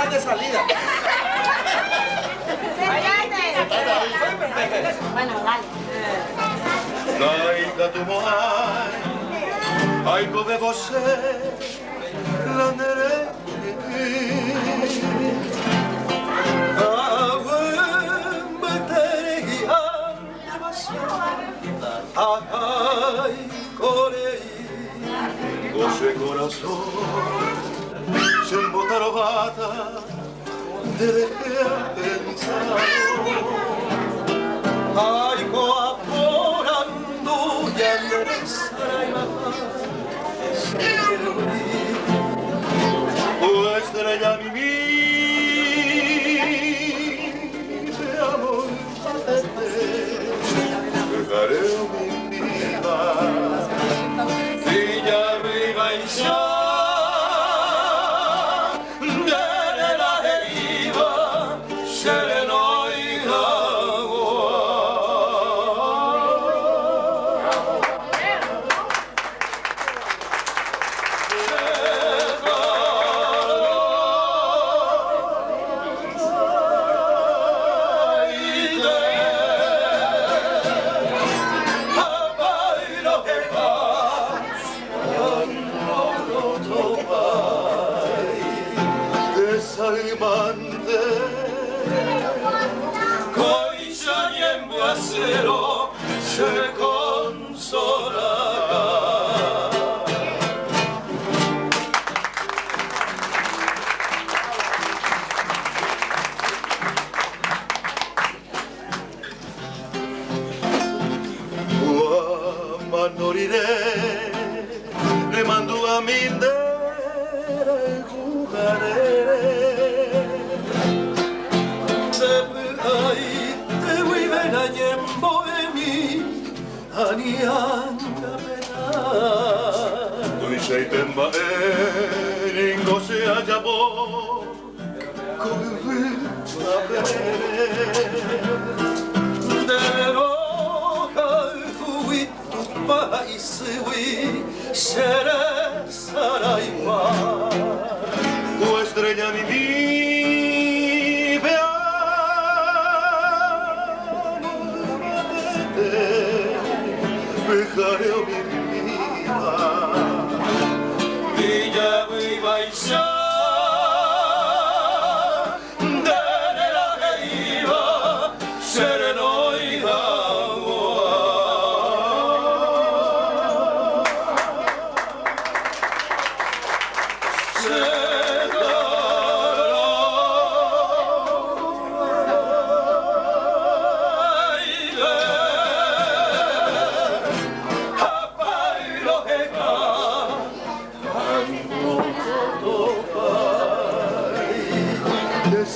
van de salida. Bueno, dale. Laika tumoai, aiko de você, la nere. Ay, corei, você coração, sem botar o bata, deve pensar. Ay, coaporando ya no estrella mi amor, dejaré mi vida, Villa arriba y ya, de la deriva, sereno y desalmante, coisa y embracero se consolará. Moriré, le mando a mi Tuisei temba eringo se ajabo kuvi Dero kalfui tupa isui sere saraiwa Tu estrella mi vida dejaré mi vida Villa viva y ya de la deriva sereno y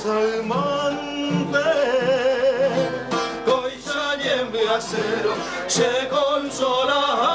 desalmante, coisa y embriacero se consola.